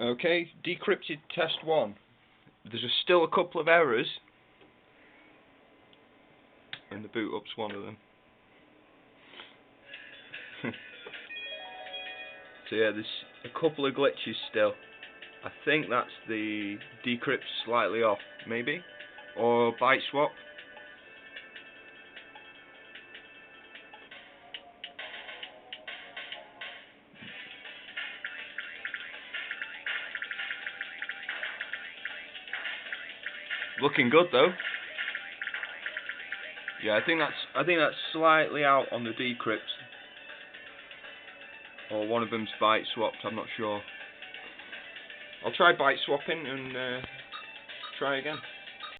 Okay, decrypted test 1. There's still a couple of errors, and the boot up's one of them. So yeah, there's a couple of glitches still. I think that's the decrypt slightly off, maybe? Or byte swap. Looking good though. Yeah, I think that's slightly out on the decrypt. Or one of them's byte swapped, I'm not sure. I'll try byte swapping and try again.